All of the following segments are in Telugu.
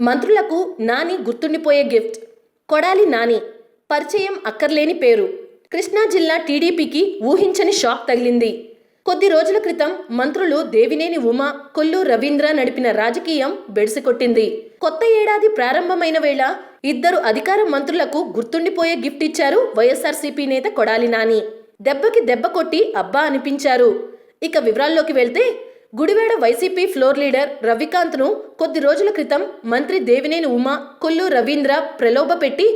మంత్రులకు నాని గుర్తుండిపోయే గిఫ్ట్. కొడాలి నాని పరిచయం అక్కర్లేని పేరు. కృష్ణా జిల్లా టీడీపీకి ఊహించని షాక్ తగిలింది. కొద్ది రోజుల క్రితం మంత్రులు దేవినేని ఉమ, కొల్లు రవీంద్ర నడిపిన రాజకీయం బెడిసికొట్టింది. కొత్త ఏడాది ప్రారంభమైన వేళ ఇద్దరు అధికార మంత్రులకు గుర్తుండిపోయే గిఫ్ట్ ఇచ్చారు వైఎస్ఆర్సీపీ నేత కొడాలి నాని. దెబ్బకి దెబ్బ కొట్టి అబ్బా అనిపించారు. ఇక వివరాల్లోకి వెళ్తే, గుడివాడ వైసీపీ ఫ్లోర్ లీడర్ రవికాంత్ను కొద్ది రోజుల క్రితం మంత్రి దేవినేని ఉమ, కొల్లు రవీంద్ర ప్రలోభపెట్టి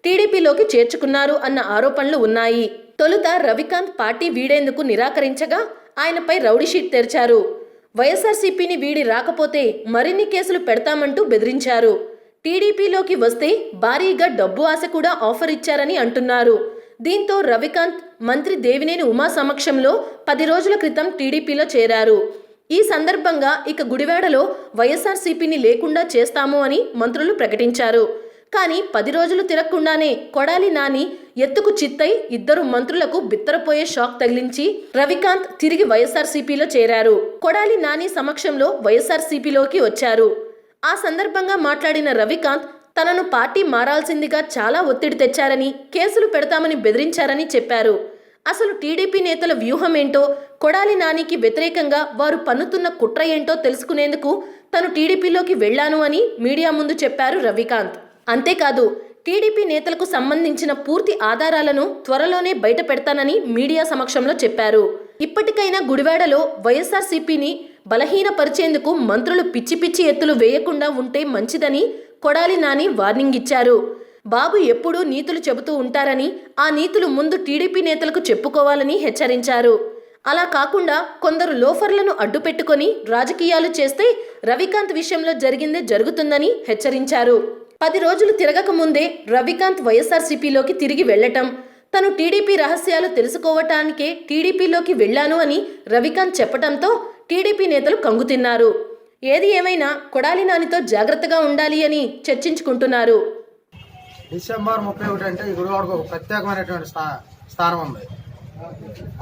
టీడీపీలోకి చేర్చుకున్నారు అన్న ఆరోపణలు ఉన్నాయి. తొలుత రవికాంత్ పార్టీ వీడేందుకు నిరాకరించగా ఆయనపై రౌడీషీట్ తెరిచారు. వైఎస్ఆర్సీపీని వీడి రాకపోతే మరిన్ని కేసులు పెడతామంటూ బెదిరించారు. టీడీపీలోకి వస్తే భారీగా డబ్బు ఆశ కూడా ఆఫర్ ఇచ్చారని అంటున్నారు. దీంతో రవికాంత్ మంత్రి దేవినేని ఉమా సమక్షంలో 10 రోజుల క్రితం టీడీపీలో చేరారు. ఈ సందర్భంగా ఇక గుడివాడలో వైఎస్ఆర్సీపీని లేకుండా చేస్తాము అని మంత్రులు ప్రకటించారు. కానీ 10 రోజులు తిరగకుండానే కొడాలి నాని ఎత్తుకు చిత్తై ఇద్దరు మంత్రులకు బిత్తరపోయే షాక్ తగిలించి రవికాంత్ తిరిగి వైఎస్ఆర్సీపీలో చేరారు. కొడాలి నాని సమక్షంలో వైఎస్ఆర్సీపీలోకి వచ్చారు. ఆ సందర్భంగా మాట్లాడిన రవికాంత్ తనను పార్టీ మారాల్సిందిగా చాలా ఒత్తిడి తెచ్చారని, కేసులు పెడతామని బెదిరించారని చెప్పారు. అసలు టీడీపీ నేతల వ్యూహం ఏంటో, కొడాలి నానికి వ్యతిరేకంగా వారు పన్నుతున్న కుట్ర ఏంటో తెలుసుకునేందుకు తను టీడీపీలోకి వెళ్లాను అని మీడియా ముందు చెప్పారు రవికాంత్. అంతేకాదు, టీడీపీ నేతలకు సంబంధించిన పూర్తి ఆధారాలను త్వరలోనే బయట పెడతానని మీడియా సమక్షంలో చెప్పారు. ఇప్పటికైనా గుడివాడలో వైఎస్ఆర్సీపీని బలహీనపరిచేందుకు మంత్రులు పిచ్చి పిచ్చి ఎత్తులు వేయకుండా ఉంటే మంచిదని కొడాలి నాని వార్నింగ్ ఇచ్చారు. బాబు ఎప్పుడూ నీతులు చెబుతూ ఉంటారని, ఆ నీతులు ముందు టీడీపీ నేతలకు చెప్పుకోవాలని హెచ్చరించారు. అలా కాకుండా కొందరు లోఫర్లను అడ్డుపెట్టుకొని రాజకీయాలు చేస్తే రవికాంత్ విషయంలో జరిగిందే జరుగుతుందని హెచ్చరించారు. 10 రోజులు తిరగక ముందే రవికాంత్ వైఎస్ఆర్సీపీలోకి తిరిగి వెళ్లటం, తను టీడీపీ రహస్యాలు తెలుసుకోవటానికే టీడీపీలోకి వెళ్లాను అని రవికాంత్ చెప్పటంతో టీడీపీ నేతలు కంగుతిన్నారు. ఏది ఏమైనా కొడాలి నానితో జాగ్రత్తగా ఉండాలి అని చర్చించుకుంటున్నారు. డిసెంబర్ 31 అంటే ఈ గుడివాడకు ఒక ప్రత్యేకమైనటువంటి స్థానం ఉంది.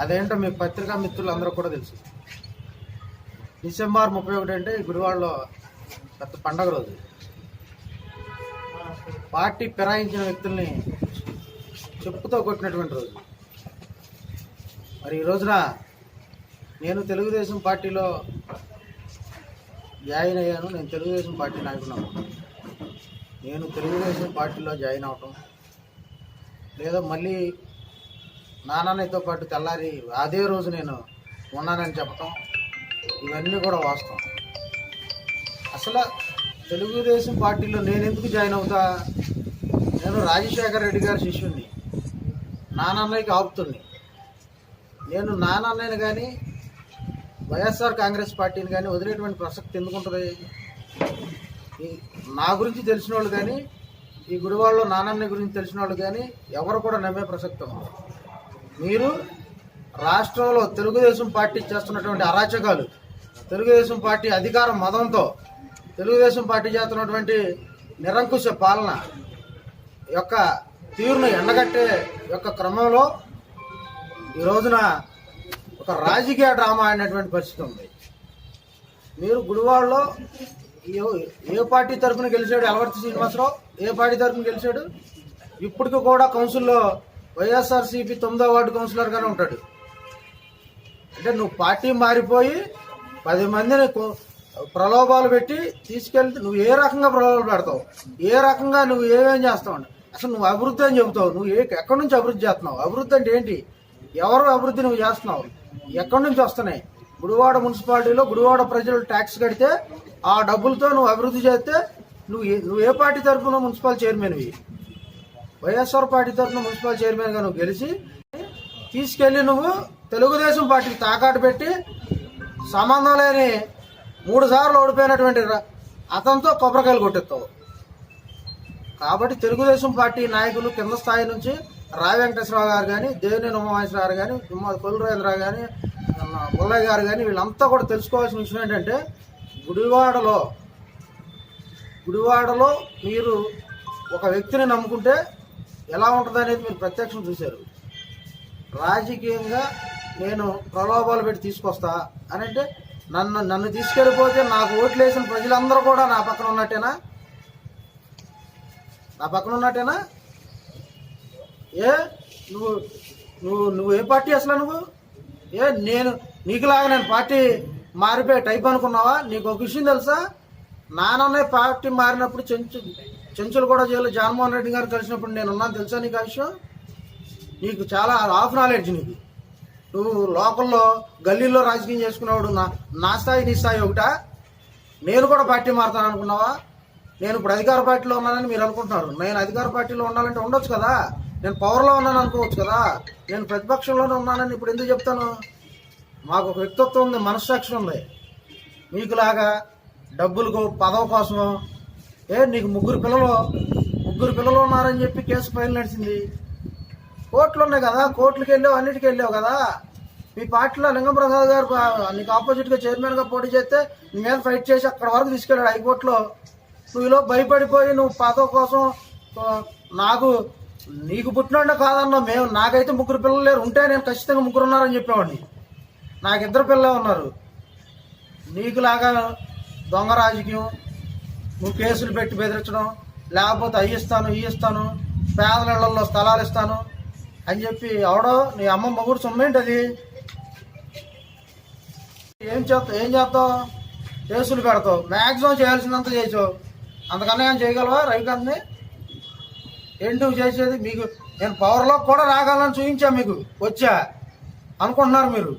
అదేంటో మీ పత్రికా మిత్రులందరూ కూడా తెలుసు. డిసెంబర్ 31 అంటే ఈ గుడివాడలో పెద్ద పండగ రోజు. పార్టీ ఫిరాయించిన వ్యక్తుల్ని చెప్పుతో కొట్టినటువంటి రోజు. మరి ఈ రోజున నేను తెలుగుదేశం పార్టీలో జాయిన్ అయ్యాను. నేను తెలుగుదేశం పార్టీ నాయకున్నాను. నేను తెలుగుదేశం పార్టీలో జాయిన్ అవటం, లేదా మళ్ళీ నాన్నతో పాటు తెల్లారి అదే రోజు నేను ఉన్నానని చెప్పటం, ఇవన్నీ కూడా వాస్తవం. అసలు తెలుగుదేశం పార్టీలో నేను ఎందుకు జాయిన్ అవుతా? నేను రాజశేఖర రెడ్డి గారి శిష్యుణ్ణి, నాన్నయ్యకి ఆపుతుణ్ణి. నేను నాన్నయ్యని కానీ వైఎస్ఆర్ కాంగ్రెస్ పార్టీని కానీ వదిలేటువంటి ప్రసక్తి ఎందుకు ఉంటుంది? నా గురించి తెలిసిన వాళ్ళు కానీ, ఈ గుడివాడలో నాన్నయ్య గురించి తెలిసిన వాళ్ళు కానీ ఎవరు కూడా నమ్మే ప్రసక్తి ఉంది. మీరు రాష్ట్రంలో తెలుగుదేశం పార్టీ చేస్తున్నటువంటి అరాచకాలు, తెలుగుదేశం పార్టీ అధికార మదంతో తెలుగుదేశం పార్టీ చేస్తున్నటువంటి నిరంకుశ పాలన యొక్క తీరును ఎండగట్టే యొక్క క్రమంలో ఈ రోజున ఒక రాజకీయ డ్రామా అనేటువంటి పరిస్థితి ఉంది. మీరు గుడివాడలో ఏ పార్టీ తరఫున గెలిచాడు? ఎలవర్తి శ్రీనివాసరావు ఏ పార్టీ తరఫున గెలిచాడు? ఇప్పటికి కూడా కౌన్సిల్లో వైఎస్ఆర్సీపీ 9వ వార్డు కౌన్సిలర్గానే ఉంటాడు. అంటే నువ్వు పార్టీ మారిపోయి 10 మందిని ప్రలోభాలు పెట్టి తీసుకెళ్తే నువ్వు ఏ రకంగా ప్రలోభాలు పెడతావు? ఏ రకంగా నువ్వు ఏమేం చేస్తావు? అసలు నువ్వు అభివృద్ధి అని చెబుతావు. నువ్వు ఎక్కడి నుంచి అభివృద్ధి చేస్తున్నావు? అభివృద్ధి అంటే ఏంటి? ఎవరు అభివృద్ధి నువ్వు చేస్తున్నావు? ఎక్కడి నుంచి వస్తున్నాయి? గుడివాడ మున్సిపాలిటీలో గుడివాడ ప్రజలు ట్యాక్స్ కడితే ఆ డబ్బులతో నువ్వు అభివృద్ధి చేస్తే నువ్వు ఏ పార్టీ తరఫున మున్సిపల్ చైర్మన్వి? వైఎస్ఆర్ పార్టీ తరఫున మున్సిపల్ చైర్మన్గా నువ్వు గెలిచి తీసుకెళ్ళి నువ్వు తెలుగుదేశం పార్టీకి తాకాటు పెట్టి సంబంధం లేని 3 సార్లు ఓడిపోయినటువంటి అతనితో కొబ్బరికాయలు కొట్టేస్తావు. కాబట్టి తెలుగుదేశం పార్టీ నాయకులు కింద స్థాయి నుంచి రావి వెంకటేశ్వరరావు గారు కానీ, దేవినేని ఉమామహేశ్వరరావు గారు కానీ, కొల్లు రవీంద్రరావు కానీ, పుల్లయ్య గారు కానీ వీళ్ళంతా కూడా తెలుసుకోవాల్సిన విషయం ఏంటంటే, గుడివాడలో మీరు ఒక వ్యక్తిని నమ్ముకుంటే ఎలా ఉంటుంది అనేది మీరు ప్రత్యక్షం చూశారు. రాజకీయంగా నేను ప్రలోభాలు పెట్టి తీసుకొస్తా అని అంటే నన్ను తీసుకెళ్ళిపోతే నాకు ఓట్లు వేసిన ప్రజలందరూ కూడా నా పక్కన ఉన్నట్టేనా? నా పక్కన ఉన్నట్టేనా? ఏ నువ్వు నువ్వు నువ్వు ఏ పార్టీ అసలు? నువ్వు నీకులాగా నేను పార్టీ మారిపోయే టైప్ అనుకున్నావా? నీకు ఒక విషయం తెలుసా? నాన్ననే పార్టీ మారినప్పుడు చెంచులు కూడా జైలు జగన్మోహన్ రెడ్డి గారు కలిసినప్పుడు నేను ఉన్నాను తెలుసా నీకు ఆ విషయం? నీకు చాలా ఆఫ్ నాలెడ్జ్ నీకు. నువ్వు లోకల్లో గల్లీల్లో రాజకీయం చేసుకునేవాడు. నా స్థాయి నీ స్థాయి ఒకటా? నేను కూడా పార్టీ మారుతాను అనుకున్నావా? నేను ఇప్పుడు అధికార పార్టీలో ఉన్నానని మీరు అనుకుంటున్నారు. నేను అధికార పార్టీలో ఉండాలంటే ఉండొచ్చు కదా, నేను పవర్లో ఉన్నాను అనుకోవచ్చు కదా. నేను ప్రతిపక్షంలోనే ఉన్నానని ఇప్పుడు ఎందుకు చెప్తాను? మాకు ఒక వ్యక్తిత్వం ఉంది, మనస్సాక్షి ఉంది. మీకులాగా డబ్బులకు పదవి కోసమో నీకు ముగ్గురు పిల్లలు ఉన్నారని చెప్పి కేసు ఫైల్ నడిచింది. కోర్టులు ఉన్నాయి కదా, కోర్టులకు వెళ్ళావు, అన్నిటికీ వెళ్ళావు కదా. మీ పార్టీలో లింగంప్రసాద్ గారు నీకు ఆపోజిట్గా చైర్మన్గా పోటీ చేస్తే నీ మీద ఫైట్ చేసి అక్కడ వరకు తీసుకెళ్ళాడు హైకోర్టులో. నువ్వు ఇలా భయపడిపోయి నువ్వు పదవి కోసం నీకు పుట్టినోడే కాదన్నా. నాకైతే ముగ్గురు పిల్లలు లేరు, ఉంటే నేను ఖచ్చితంగా ముగ్గురు ఉన్నారని చెప్పేవాడిని. నాకు 2 పిల్లలే ఉన్నారు. నీకులాగా దొంగ రాజకీయం, నువ్వు కేసులు పెట్టి బెదిరించడం, లేకపోతే అవి ఇస్తాను పేదల ఇళ్లలో స్థలాలు ఇస్తాను అని చెప్పి ఎవడో నీ అమ్మ మొగుడు సొమ్మేంటి అది? ఏం చేస్తావు? కేసులు పెడతావు, మ్యాక్సిమం చేయాల్సినంత చేసావు. అంతకన్నా ఏం చేయగలవా రవికాంత్ని? ఏంటి నువ్వు చేసేది? మీకు నేను పవర్లో కూడా రాగలను చూపించా, మీకు వచ్చా అనుకుంటున్నారు మీరు.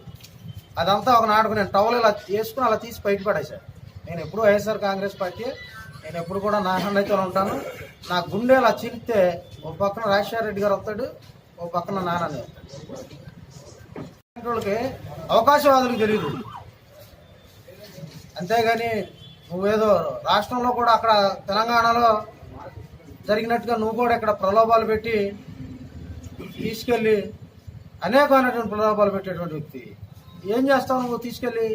అదంతా ఒక నాటకం. నేను టవల్ ఇలా వేసుకుని అలా తీసి బయట పడేసా. నేను ఎప్పుడు వైఎస్ఆర్ కాంగ్రెస్ పార్టీ, నేను ఎప్పుడు కూడా నా హ్యాండ్తో ఉంటాను. నా గుండె అలా చీలిస్తే ఒక పక్కన రాజశేఖర రెడ్డి గారు వస్తాడు, ఒక పక్కన నాన్నని వస్తాడు. వాళ్ళకి అవకాశవాదులకు తెలియదు. అంతేగాని నువ్వేదో రాష్ట్రంలో కూడా అక్కడ తెలంగాణలో జరిగినట్టుగా నువ్వు కూడా ఇక్కడ ప్రలోభాలు పెట్టి తీసుకెళ్ళి అనేకమైనటువంటి ప్రలోభాలు పెట్టేటువంటి వ్యక్తి. ఏం చేస్తావు నువ్వు? తీసుకెళ్ళి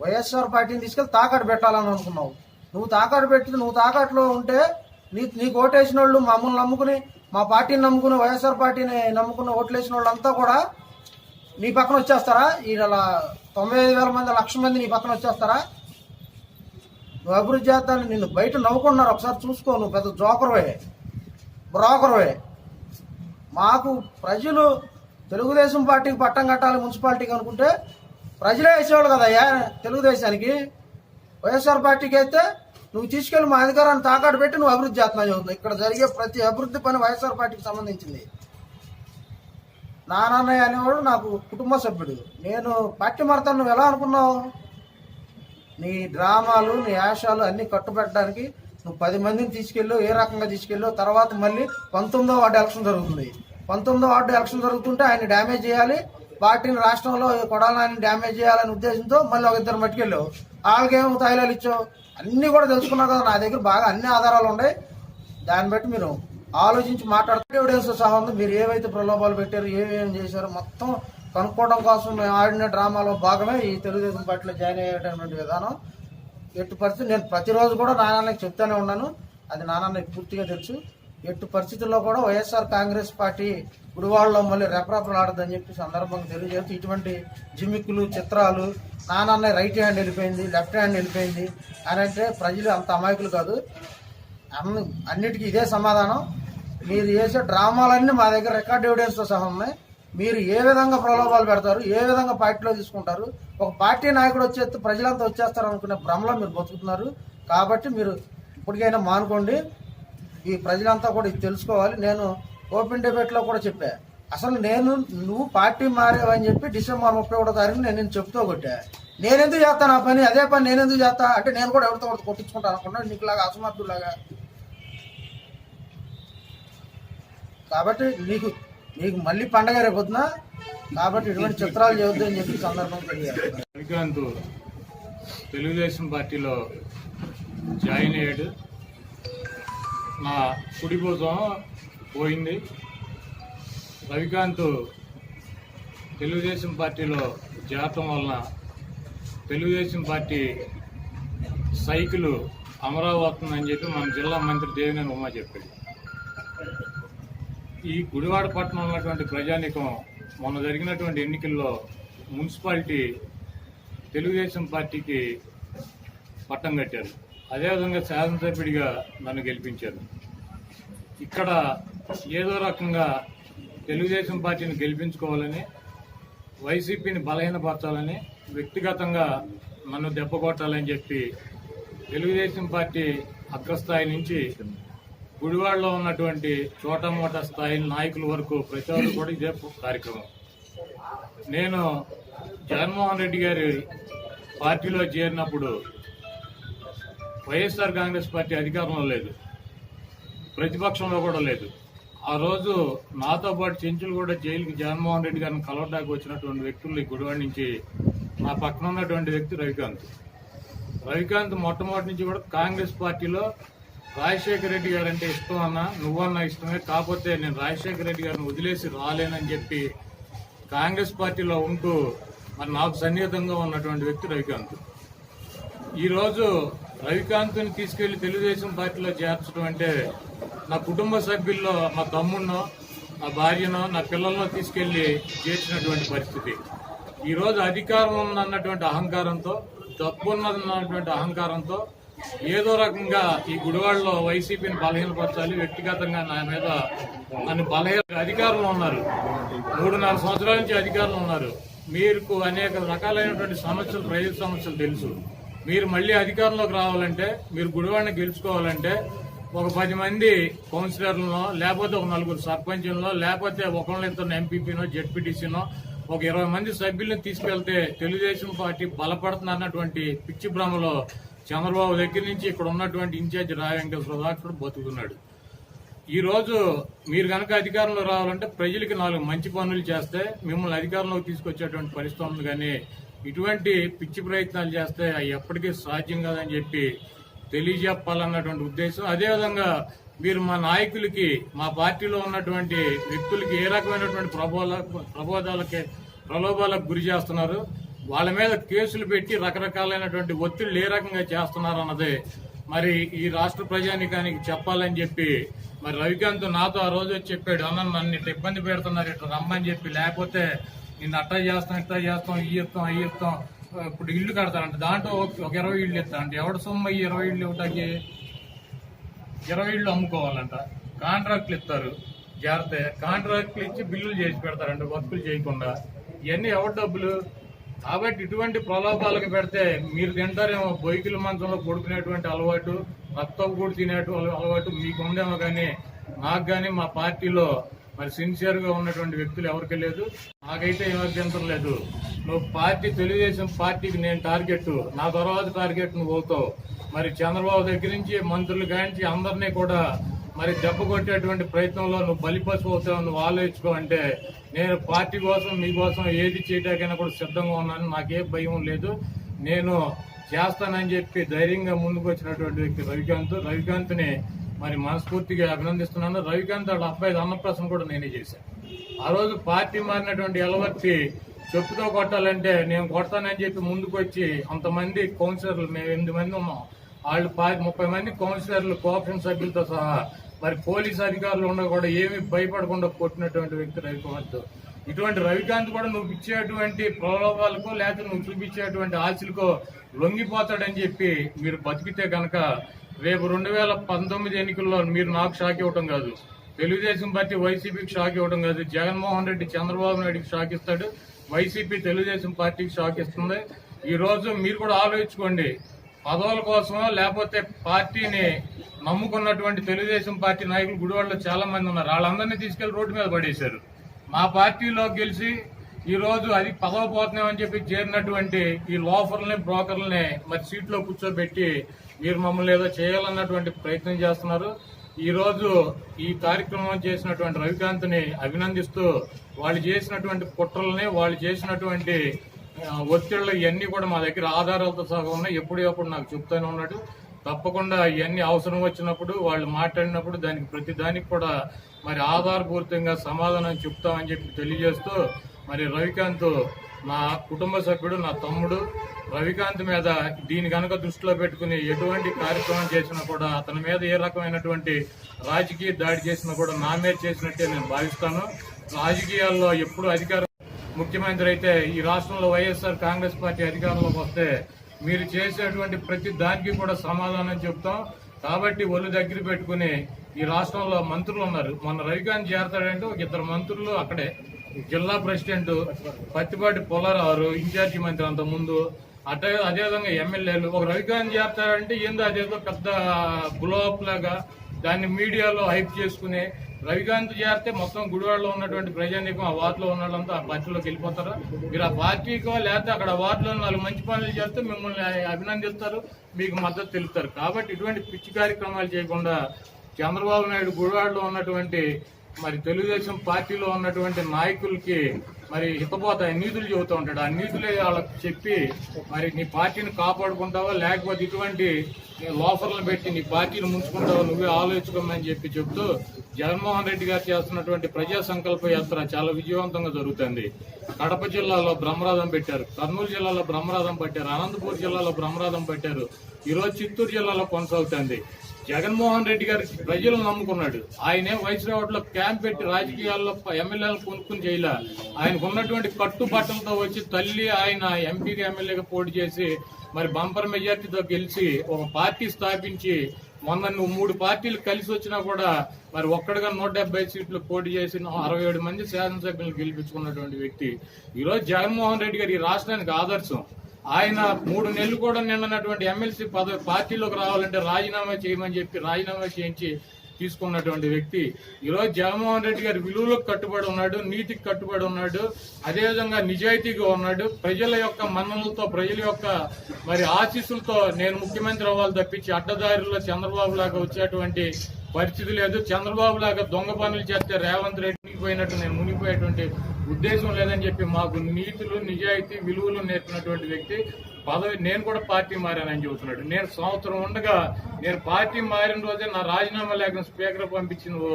వైఎస్ఆర్ పార్టీని తీసుకెళ్ళి తాకట్టు పెట్టాలని అనుకున్నావు. నువ్వు తాకట్టు పెట్టి నువ్వు తాకట్టులో ఉంటే నీకు ఓటేసిన వాళ్ళు, మమ్మల్ని నమ్ముకుని, మా పార్టీని నమ్ముకుని, వైఎస్ఆర్ పార్టీని నమ్ముకుని ఓట్లేసిన వాళ్ళంతా కూడా నీ పక్కన వచ్చేస్తారా? ఇలా 95,000 మంది, 1,00,000 మంది నీ పక్కన వచ్చేస్తారా? నువ్వు అభివృద్ధి చేస్తాను నిన్ను బయట నవ్వుకుంటున్నారు. ఒకసారి చూసుకో, నువ్వు పెద్ద బ్రోకర్వే. మాకు ప్రజలు తెలుగుదేశం పార్టీకి పట్టం కట్టాలి మున్సిపాలిటీకి అనుకుంటే ప్రజలే వేసేవాళ్ళు కదయ్యా తెలుగుదేశానికి. వైఎస్ఆర్ పార్టీకి అయితే నువ్వు తీసుకెళ్ళి మా అధికారాన్ని తాకట్టు పెట్టి నువ్వు అభివృద్ధి చేస్తున్నావు. చదువుతున్నావు. ఇక్కడ జరిగే ప్రతి అభివృద్ధి పని వైఎస్ఆర్ పార్టీకి సంబంధించింది. నాన్నయ్య అనేవాడు నాకు కుటుంబ సభ్యుడు. నేను పార్టీ మారుతాను నువ్వు ఎలా అనుకున్నావు? నీ డ్రామాలు, నీ యాషాలు అన్నీ కట్టుబెట్టడానికి నువ్వు 10 మందిని తీసుకెళ్ళావు. ఏ రకంగా తీసుకెళ్ళావు? తర్వాత మళ్ళీ 19వ వార్డు ఎలక్షన్ జరుగుతుంది. 19వ వార్డు ఎలక్షన్ జరుగుతుంటే ఆయన డ్యామేజ్ చేయాలి, పార్టీని రాష్ట్రంలో కొడాలని డ్యామేజ్ చేయాలనే ఉద్దేశంతో మళ్ళీ ఒక 2 మట్టుకెళ్ళావు. వాళ్ళకేమో తాయిలాలు ఇచ్చావు. అన్నీ కూడా తెలుసుకున్నావు కదా. నా దగ్గర బాగా అన్ని ఆధారాలు ఉన్నాయి. దాన్ని బట్టి మీరు ఆలోచించి మాట్లాడుతూ ఎవిడెన్స్ సహా ఉంది. మీరు ఏవైతే ప్రలోభాలు పెట్టారు, ఏమేమి చేశారో మొత్తం కనుక్కోవడం కోసం మేము ఆడిన డ్రామాలో భాగమే ఈ తెలుగుదేశం పార్టీలో జాయిన్ అయ్యేటటువంటి విధానం. ఎట్టి పరిస్థితి నేను ప్రతిరోజు కూడా నాన్నకి చెప్తానే ఉన్నాను. అది నాన్నకి పూర్తిగా తెలుసు. ఎట్టి పరిస్థితుల్లో కూడా వైఎస్ఆర్ కాంగ్రెస్ పార్టీ గుడివాడలో మళ్ళీ రెపరెపలాడదని చెప్పి సందర్భంగా తెలియజేస్తూ ఇటువంటి జిమ్మిక్కులు, చిత్రాలు, నాన్న రైట్ హ్యాండ్ వెళ్ళిపోయింది, లెఫ్ట్ హ్యాండ్ వెళ్ళిపోయింది అని అంటే ప్రజలు అంత అమాయకులు కాదు. అన్నిటికీ ఇదే సమాధానం. మీరు చేసే డ్రామాలన్నీ మా దగ్గర రికార్డ్ ఎవిడెన్స్తో సహా ఉన్నాయి. మీరు ఏ విధంగా ప్రలోభాలు పెడతారు, ఏ విధంగా పార్టీలో తీసుకుంటారు, ఒక పార్టీ నాయకుడు వచ్చేస్తే ప్రజలంతా వచ్చేస్తారు అనుకునే భ్రమలో మీరు బతుకుతున్నారు. కాబట్టి మీరు ఇప్పటికైనా మానుకోండి. ఈ ప్రజలంతా కూడా ఇది తెలుసుకోవాలి. నేను ఓపెన్ డిబేట్లో కూడా చెప్పా, అసలు నువ్వు పార్టీ మారేవని చెప్పి డిసెంబర్ 31వ తారీఖు నేను చెప్తూ కొట్టా. నేనెందుకు చేస్తాను ఆ పని? అదే పని నేనెందుకు చేస్తా అంటే నేను కూడా ఎవరితో ఒకటి కొట్టించుకుంటాను అనుకున్నా, నీకులాగా అసమర్థులాగా. కాబట్టి నీకు మళ్ళీ పండగ రేపొద్దున. కాబట్టి ఇటువంటి చిత్రాలు చేయొద్దు అని చెప్పి సందర్భం తెలియాలి. రవికాంత్ తెలుగుదేశం పార్టీలో జాయిన్ అయ్యాడు. నా కుడిభూతం పోయింది. రవికాంత్ తెలుగుదేశం పార్టీలో చేరటం వలన తెలుగుదేశం పార్టీ సైకిల్ అమరావతి అని చెప్పి మన జిల్లా మంత్రి దేవినేని ఉమా చెప్పాడు. ఈ గుడివాడ పట్టణంలో ఉన్నటువంటి ప్రజానీకం మొన్న జరిగినటువంటి ఎన్నికల్లో మున్సిపాలిటీ తెలుగుదేశం పార్టీకి పట్టం కట్టారు. అదేవిధంగా శాసనసభ్యుడిగా నన్ను గెలిపించారు. ఇక్కడ ఏదో రకంగా తెలుగుదేశం పార్టీని గెలిపించుకోవాలని, వైసీపీని బలహీనపరచాలని, వ్యక్తిగతంగా నన్ను దెబ్బకొట్టాలని చెప్పి తెలుగుదేశం పార్టీ అగ్రస్థాయి నుంచి గుడివాడలో ఉన్నటువంటి చోటమోటా స్థాయి నాయకుల వరకు ప్రతి ఒక్కరు కూడా ఇదే కార్యక్రమం. నేను జగన్మోహన్ రెడ్డి గారి పార్టీలో చేరినప్పుడు వైఎస్ఆర్ కాంగ్రెస్ పార్టీ అధికారంలో లేదు, ప్రతిపక్షంలో కూడా లేదు. ఆ రోజు నాతో పాటు చెంచులు కూడా జైలుకి జగన్మోహన్ రెడ్డి గారిని కలవడానికి వచ్చినటువంటి వ్యక్తులు ఈ గుడివాడ నుంచి నా పక్కన ఉన్నటువంటి వ్యక్తి రవికాంత్ మొట్టమొదటి నుంచి కూడా కాంగ్రెస్ పార్టీలో రాజశేఖర రెడ్డి గారు అంటే ఇష్టం అన్నా, నువ్వన్నా ఇష్టమే, కాకపోతే నేను రాజశేఖర రెడ్డి గారిని వదిలేసి రాలేనని చెప్పి కాంగ్రెస్ పార్టీలో ఉంటూ మరి నాకు సన్నిహితంగా ఉన్నటువంటి వ్యక్తి రవికాంత్. ఈరోజు రవికాంత్ని తీసుకెళ్లి తెలుగుదేశం పార్టీలో చేర్చడం అంటే నా కుటుంబ సభ్యుల్లో మా తమ్ముడినో, నా భార్యనో, నా పిల్లల్లో తీసుకెళ్లి చేర్చినటువంటి పరిస్థితి. ఈరోజు అధికారం ఉందన్నటువంటి అహంకారంతో, డబ్బు ఉన్నదన్నటువంటి అహంకారంతో ఏదో రకంగా ఈ గుడివాడలో వైసీపీని బలహీనపరచాలి, వ్యక్తిగతంగా నా మీద నన్ను అధికారంలో ఉన్నారు. 3.5 సంవత్సరాల నుంచి అధికారంలో ఉన్నారు. మీకు అనేక రకాలైనటువంటి సమస్యలు, ప్రజల సమస్యలు తెలుసు. మీరు మళ్ళీ అధికారంలోకి రావాలంటే, మీరు గుడివాడిని గెలుచుకోవాలంటే ఒక 10 మంది కౌన్సిలర్లను, లేకపోతే ఒక 4 సర్పంచులను, లేకపోతే ఒకళ్ళిద్దరు ఎంపీపీనో, జెడ్పీటీసీనో, ఒక 20 మంది సభ్యులను తీసుకెళ్తే తెలుగుదేశం పార్టీ బలపడుతుంది అన్నటువంటి పిచ్చి భ్రమలో చంద్రబాబు దగ్గర నుంచి ఇక్కడ ఉన్నటువంటి ఇన్ఛార్జి రాయ వెంకటేశ్వర దాకా బతుకుతున్నాడు. ఈ రోజు మీరు కనుక అధికారంలో రావాలంటే ప్రజలకి 4 మంచి పనులు చేస్తే మిమ్మల్ని అధికారంలోకి తీసుకొచ్చేటువంటి పరిస్థితి ఉంది. కానీ ఇటువంటి పిచ్చి ప్రయత్నాలు చేస్తే అవి ఎప్పటికీ సాధ్యం కాదని చెప్పి తెలియజెప్పాలన్నటువంటి ఉద్దేశం. అదేవిధంగా మీరు మా నాయకులకి, మా పార్టీలో ఉన్నటువంటి వ్యక్తులకి ఏ రకమైనటువంటి ప్రలోభాలకు గురి చేస్తున్నారు, వాళ్ళ మీద కేసులు పెట్టి రకరకాలైనటువంటి ఒత్తిళ్లు ఏ రకంగా చేస్తున్నారు అన్నదే మరి ఈ రాష్ట్ర ప్రజానికానికి చెప్పాలని చెప్పి మరి రవికాంత్ నాతో ఆ రోజు వచ్చి చెప్పాడు. అన్న నన్ను ఇట్లా ఇబ్బంది పెడుతున్నారు, ఇట్లా రమ్మని చెప్పి, లేకపోతే నిన్ను అట్టా చేస్తాం, ఇట్లా చేస్తాం, అవి ఇస్తాం, ఇప్పుడు ఇల్లు కడతారంట, దాంట్లో ఒక 20 ఇళ్ళు ఇస్తారంట. ఎవడ సొమ్ము 20 ఇళ్ళు ఇవ్వటానికి? 20 ఇళ్ళు అమ్ముకోవాలంట, కాంట్రాక్ట్లు ఇస్తారు, జాగ్రత్త కాంట్రాక్ట్లు ఇచ్చి బిల్లులు చేసి పెడతారంట వర్కులు చేయకుండా. ఇవన్నీ ఎవరి డబ్బులు? కాబట్టి ఇటువంటి ప్రలోభాలకు పెడితే మీరు తింటారేమో, బొయ్యిల మంచంలో పడుకునేటువంటి అలవాటు, రక్తం కూడా తినేటువంటి అలవాటు మీకు ఉందేమో, కానీ నాకు కానీ మా పార్టీలో మరి సిన్సియర్ గా ఉన్నటువంటి వ్యక్తులు ఎవరికి లేదు. నాకైతే ఏమర్థం లేదు. నువ్వు పార్టీ, తెలుగుదేశం పార్టీకి నేను టార్గెట్, నా తర్వాత టార్గెట్ నువ్వు అవుతావు. మరి చంద్రబాబు దగ్గర నుంచి మంత్రులు కానించి అందరినీ కూడా మరి దెబ్బ కొట్టేటువంటి ప్రయత్నంలో నువ్వు బలిపశువు అవుతావు, నువ్వు ఆలోచించుకో. అంటే నేను పార్టీ కోసం, మీకోసం ఏది చేయడానికైనా కూడా సిద్ధంగా ఉన్నాను, నాకే భయం లేదు, నేను చేస్తానని చెప్పి ధైర్యంగా ముందుకు వచ్చినటువంటి వ్యక్తి రవికాంత్ని మరి మనస్ఫూర్తిగా అభినందిస్తున్నాను. రవికాంత్ వాళ్ళ అబ్బాయి అన్నప్రాసన కూడా నేనే చేశాను. ఆ రోజు పార్టీ మారినటువంటి ఎలవర్తి చెప్పుతో కొట్టాలంటే నేను కొడతానని చెప్పి ముందుకు వచ్చి అంతమంది కౌన్సిలర్లు, మేము 8 మంది ఉన్నాం, వాళ్ళు 30 మంది కౌన్సిలర్లు, కోఆపరేషన్ సభ్యులతో సహా మరి పోలీసు అధికారులు ఉండ కూడా ఏమీ భయపడకుండా కొట్టినటువంటి వ్యక్తి రవికాంత్. ఇటువంటి రవికాంత్ కూడా నువ్వు ఇచ్చేటువంటి ప్రలోభాలకో లేకపోతే నువ్వు చూపించేటువంటి ఆశలకో లొంగిపోతాడని చెప్పి మీరు బతికితే కనుక రేపు 2019 ఎన్నికల్లో మీరు నాకు షాక్ ఇవ్వటం కాదు, తెలుగుదేశం పార్టీ వైసీపీకి షాక్ ఇవ్వడం కాదు, జగన్మోహన్ రెడ్డి చంద్రబాబు నాయుడికి షాక్ ఇస్తాడు, వైసీపీ తెలుగుదేశం పార్టీకి షాక్ ఇస్తుంది. ఈ రోజు మీరు కూడా ఆలోచించుకోండి. పదవుల కోసమో లేకపోతే పార్టీని నమ్ముకున్నటువంటి తెలుగుదేశం పార్టీ నాయకులు గుడివాడలో చాలా మంది ఉన్నారు, వాళ్ళందరినీ తీసుకెళ్లి రోడ్డు మీద పడేశారు. మా పార్టీలో గెలిచి ఈ రోజు అది పదవి పోతున్నామని చెప్పి చేరినటువంటి ఈ లోఫర్లని, బ్రోకర్లని మరి సీట్లో కూర్చోబెట్టి మీరు మమ్మల్ని ఏదో చేయాలన్నటువంటి ప్రయత్నం చేస్తున్నారు. ఈ రోజు ఈ కార్యక్రమం చేసినటువంటి రవికాంత్ని అభినందిస్తూ, వాళ్ళు చేసినటువంటి కుట్రల్ని, వాళ్ళు చేసినటువంటి ఒత్తిళ్లు ఇవన్నీ కూడా మా దగ్గర ఆధారాలతో సహా ఉన్నాయి. ఎప్పుడప్పుడు నాకు చెప్తూనే ఉన్నాడు. తప్పకుండా ఇవన్నీ అవసరం వచ్చినప్పుడు, వాళ్ళు మాట్లాడినప్పుడు దానికి ప్రతి దానికి కూడా మరి ఆధారపూరితంగా సమాధానం చెప్తామని చెప్పి తెలియజేస్తూ, మరి రవికాంత్ నా కుటుంబ సభ్యుడు, నా తమ్ముడు. రవికాంత్ మీద దీని కనుక దృష్టిలో పెట్టుకుని ఎటువంటి కార్యక్రమం చేసినా కూడా, అతని మీద ఏ రకమైనటువంటి రాజకీయ దాడి చేసినా కూడా నా మీద చేసినట్టే నేను భావిస్తాను. రాజకీయాల్లో ఎప్పుడు అధికారం ముఖ్యమంత్రి అయితే ఈ రాష్ట్రంలో వైఎస్ఆర్ కాంగ్రెస్ పార్టీ అధికారంలోకి వస్తే మీరు చేసేటువంటి ప్రతి దానికి కూడా సమాధానం చెప్తాం. కాబట్టి ఒళ్ళు దగ్గర పెట్టుకుని ఈ రాష్ట్రంలో మంత్రులు ఉన్నారు. మొన్న రవికాంత్ చేరతాడంటే ఒక 2 మంత్రులు అక్కడే, జిల్లా ప్రెసిడెంట్ పత్తిపాటి పుల్లారావు ఇన్ఛార్జి మంత్రి అంత ముందు, అదేవిధంగా ఎమ్మెల్యేలు. ఒక రవికాంత్ చేరతాడంటే ఏందో అదేదో పెద్ద బ్లోఅప్ లాగా దాన్ని మీడియాలో హైప్ చేసుకుని, రవికాంత్ చేరితే మొత్తం గుడివాడలో ఉన్నటువంటి ప్రజానీకం ఆ వార్డులో ఉన్న వాళ్ళంతా ఆ పార్టీలోకి వెళ్ళిపోతారు. మీరు ఆ పార్టీకో లేకపోతే అక్కడ వార్డులో 4 మంచి పనులు చేస్తే మిమ్మల్ని అభినందిస్తారు, మీకు మద్దతు తెలుపుతారు. కాబట్టి ఇటువంటి పిచ్చి కార్యక్రమాలు చేయకుండా చంద్రబాబు నాయుడు గుడివాడలో ఉన్నటువంటి మరి తెలుగుదేశం పార్టీలో ఉన్నటువంటి నాయకులకి మరి హితపోతాయి నీతులు చెబుతూ ఉంటాడు. ఆ నీతులే వాళ్ళకి చెప్పి మరి నీ పార్టీని కాపాడుకుంటావా లేకపోతే ఇటువంటి లోఫర్లను పెట్టి నీ పార్టీని ముంచుకుంటావా నువ్వే ఆలోచించుకోమని చెప్తూ జగన్మోహన్ రెడ్డి గారు చేస్తున్నటువంటి ప్రజా సంకల్ప యాత్ర చాలా విజయవంతంగా జరుగుతుంది. కడప జిల్లాలో బ్రహ్మరథం పెట్టారు, కర్నూలు జిల్లాలో బ్రహ్మరథం పెట్టారు, అనంతపూర్ జిల్లాలో బ్రహ్మరథం పెట్టారు, ఈరోజు చిత్తూరు జిల్లాలో కొనసాగుతుంది. జగన్మోహన్ రెడ్డి గారి ప్రజలు నమ్ముకున్నాడు. ఆయనే వైస్రావులో క్యాంప్ పెట్టి రాజకీయాల్లో ఎమ్మెల్యేలను కొనుక్కుని చేయలే. ఆయనకు ఉన్నటువంటి కట్టుబట్టలతో వచ్చి తల్లి ఆయన ఎంపీగా ఎమ్మెల్యేగా పోటీ చేసి మరి బంపర్ మెజార్టీతో గెలిచి ఒక పార్టీ స్థాపించి మొన్న నువ్వు 3 పార్టీలు కలిసి వచ్చినా కూడా మరి ఒక్కడిగా 170 సీట్లు పోటీ చేసి 67 మంది శాసనసభ్యులను గెలిపించుకున్నటువంటి వ్యక్తి. ఈరోజు జగన్మోహన్ రెడ్డి గారు ఈ రాష్ట్రానికి ఆదర్శం. ఆయన 3 నెలలు కూడా నిన్నటువంటి ఎమ్మెల్సీ పార్టీలోకి రావాలంటే రాజీనామా చేయమని చెప్పి రాజీనామా చేయించి తీసుకున్నటువంటి వ్యక్తి. ఈరోజు జగన్మోహన్ రెడ్డి గారి విలువలకు కట్టుబడి ఉన్నాడు, నీతికి కట్టుబడి ఉన్నాడు, అదేవిధంగా నిజాయితీగా ఉన్నాడు. ప్రజల యొక్క మన్ననలతో ప్రజల యొక్క మరి ఆశీస్సులతో నేను ముఖ్యమంత్రి అవ్వాలి తప్పించి అడ్డదారిలో చంద్రబాబు లాగా వచ్చేటువంటి పరిస్థితి లేదు. చంద్రబాబు లాగా దొంగ పనులు చేస్తే రేవంత్ రెడ్డి మునిగిపోయినట్టు నేను మునిగిపోయేటువంటి ఉద్దేశం లేదని చెప్పి మాకు నీతులు నిజాయితీ విలువలు నేర్పినటువంటి వ్యక్తి. పదవి నేను కూడా పార్టీ మారానని చెబుతున్నాడు. నేను సంవత్సరం ఉండగా నేను పార్టీ మారిన రోజే నా రాజీనామా లేఖను స్పీకర్ పంపించి నువ్వు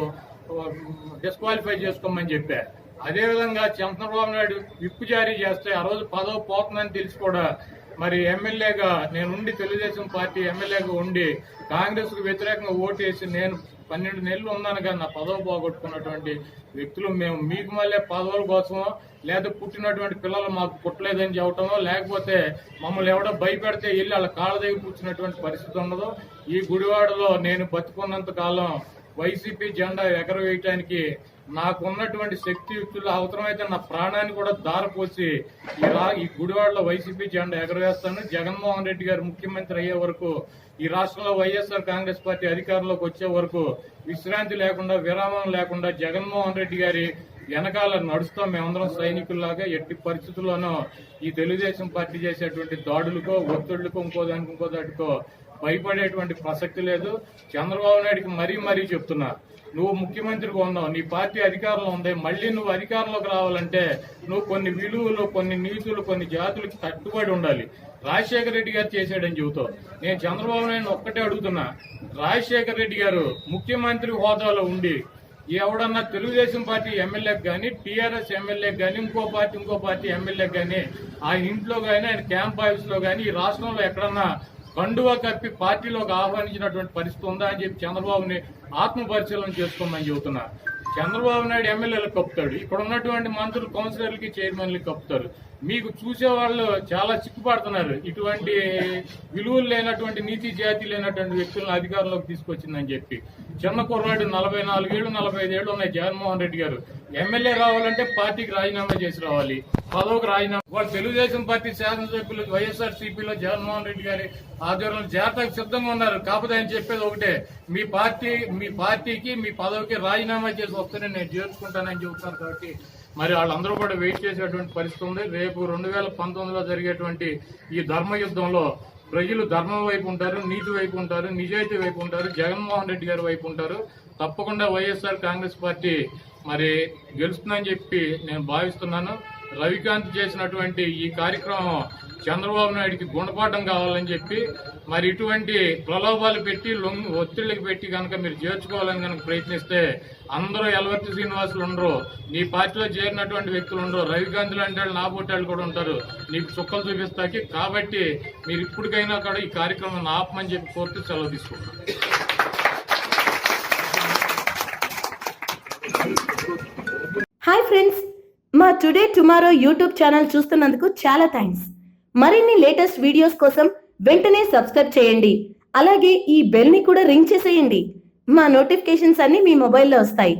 డిస్క్వాలిఫై చేసుకోమని చెప్పా. అదేవిధంగా చంద్రబాబు నాయుడు విప్పు జారీ చేస్తే ఆ రోజు పదవి పోతుందని తెలిసి కూడా మరి ఎమ్మెల్యేగా నేనుండి తెలుగుదేశం పార్టీ ఎమ్మెల్యేగా ఉండి కాంగ్రెస్ కు వ్యతిరేకంగా ఓటేసి నేను 12 నెలలు ఉన్నాను కానీ నా పదవి పోగొట్టుకున్నటువంటి వ్యక్తులు మేము. మీకు మళ్ళీ పదవుల కోసమో లేదా పుట్టినటువంటి పిల్లలు మాకు పుట్టలేదని చెప్పటమో లేకపోతే మమ్మల్ని ఎవడో భయపెడితే వెళ్ళి వాళ్ళ కాళ్ళ దగ్గర కూర్చున్నటువంటి పరిస్థితి ఉండదు. ఈ గుడివాడలో నేను బతుకున్నంత కాలం వైసీపీ జెండా ఎగరవేయటానికి నాకు ఉన్నటువంటి శక్తియుక్తులు అవసరమైతే నా ప్రాణాన్ని కూడా దారపోసి ఈ గుడివాడలో వైసీపీ జెండా ఎగరవేస్తాను. జగన్మోహన్ రెడ్డి గారు ముఖ్యమంత్రి అయ్యే వరకు ఈ రాష్ట్రంలో వైఎస్ఆర్ కాంగ్రెస్ పార్టీ అధికారంలోకి వచ్చే వరకు విశ్రాంతి లేకుండా విరామం లేకుండా జగన్మోహన్ రెడ్డి గారి వెనకాల నడుస్తాం మేమందరం సైనికుల్లాగా. ఎట్టి పరిస్థితుల్లోనూ ఈ తెలుగుదేశం పార్టీ చేసేటువంటి దాడులకో ఒత్తిళ్లకో ఇంకో దాటికో భయపడేటువంటి ప్రసక్తి లేదు. చంద్రబాబు నాయుడికి మరీ చెప్తున్నా, నువ్వు ముఖ్యమంత్రిగా ఉన్నావు, నీ పార్టీ అధికారంలో ఉంది, మళ్ళీ నువ్వు అధికారంలోకి రావాలంటే నువ్వు కొన్ని విలువలు కొన్ని నీతులు కొన్ని జాతులకు కట్టుబడి ఉండాలి. రాజశేఖర రెడ్డి గారు చేశాడని చెబుతావు. నేను చంద్రబాబు నాయుడు ఒక్కటే అడుగుతున్నా, రాజశేఖర రెడ్డి గారు ముఖ్యమంత్రి హోదాలో ఉండి ఎవడన్నా తెలుగుదేశం పార్టీ ఎమ్మెల్యేకి కానీ టీఆర్ఎస్ ఎమ్మెల్యేకి కానీ ఇంకో పార్టీ ఎమ్మెల్యేకి కానీ ఆయన ఇంట్లో కానీ ఆయన క్యాంప్ ఆఫీస్ లో కానీ ఈ రాష్ట్రంలో ఎక్కడన్నా కండువా కప్పి పార్టీలోకి ఆహ్వానించినటువంటి పరిస్థితి ఉందా అని చెప్పి చంద్రబాబుని ఆత్మ పరిశీలన చేసుకోమని చెబుతున్నా. చంద్రబాబు నాయుడు ఎమ్మెల్యేలకు కప్పుతాడు, ఇక్కడ ఉన్నటువంటి మంత్రులు కౌన్సిలర్లకి చైర్మన్లకి కప్పుతారు. మీకు చూసే వాళ్ళు చాలా సిగ్గుపడుతున్నారు. ఇటువంటి విలువలు లేనటువంటి నీతి జాతి లేనటువంటి వ్యక్తులను అధికారంలోకి తీసుకొచ్చిందని చెప్పి. చిన్న కుర్రాడు 44 ఏళ్ళు 45 ఏళ్ళు ఉన్నాయి జగన్మోహన్ రెడ్డి గారు. ఎమ్మెల్యే రావాలంటే పార్టీకి రాజీనామా చేసి రావాలి, పదవికి రాజీనామా. వాళ్ళు తెలుగుదేశం పార్టీ శాసనసభ్యులు వైఎస్ఆర్ సిపిలో జగన్మోహన్ రెడ్డి గారి ఆధ్వర్యంలో జాతకు సిద్ధంగా ఉన్నారు. కాకపోతే ఆయన చెప్పేది ఒకటే, మీ పార్టీకి మీ పదవికి రాజీనామా చేసి వస్తేనే నేను చేర్చుకుంటానని చెబుతాను. కాబట్టి మరి వాళ్ళందరూ కూడా వెయిట్ చేసేటువంటి పరిస్థితి ఉంది. రేపు 2019లో జరిగేటువంటి ఈ ధర్మయుద్ధంలో ప్రజలు ధర్మం వైపు ఉంటారు, నీతి వైపు ఉంటారు, నిజాయితీ వైపు ఉంటారు, జగన్మోహన్ రెడ్డి గారి వైపు ఉంటారు. తప్పకుండా వైఎస్ఆర్ కాంగ్రెస్ పార్టీ మరి గెలుస్తుందని చెప్పి నేను భావిస్తున్నాను. రవికాంత్ చేసినటువంటి ఈ కార్యక్రమం చంద్రబాబు నాయుడికి గుణపాఠం కావాలని చెప్పి మరి ఇటువంటి ప్రలోభాలు పెట్టి ఒత్తిళ్లకు పెట్టి కనుక మీరు చేర్చుకోవాలని కనుక ప్రయత్నిస్తే అందరూ ఎలవర్తి శ్రీనివాసులు ఉండరు, నీ పార్టీలో చేరినటువంటి వ్యక్తులు ఉండరు, రవికాంత్ లాంటి వాళ్ళు నా బొట్టాళ్ళు కూడా ఉంటారు నీకు చుక్కలు చూపిస్తాకి. కాబట్టి మీరు ఇప్పటికైనా కూడా ఈ కార్యక్రమం ఆపమని చెప్పి కోర్టు సెలవు తీసుకుంటారు. హాయ్ ఫ్రెండ్స్, మా టుడే టుమారో యూట్యూబ్ ఛానల్ చూస్తున్నందుకు చాలా థ్యాంక్స్. మరిన్ని లేటెస్ట్ వీడియోస్ కోసం వెంటనే సబ్స్క్రైబ్ చేయండి. అలాగే ఈ బెల్ ని కూడా రింగ్ చేసేయండి. మా నోటిఫికేషన్స్ అన్ని మీ మొబైల్లో వస్తాయి.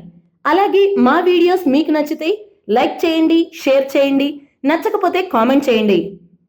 అలాగే మా వీడియోస్ మీకు నచ్చితే లైక్ చేయండి, షేర్ చేయండి, నచ్చకపోతే కామెంట్ చేయండి.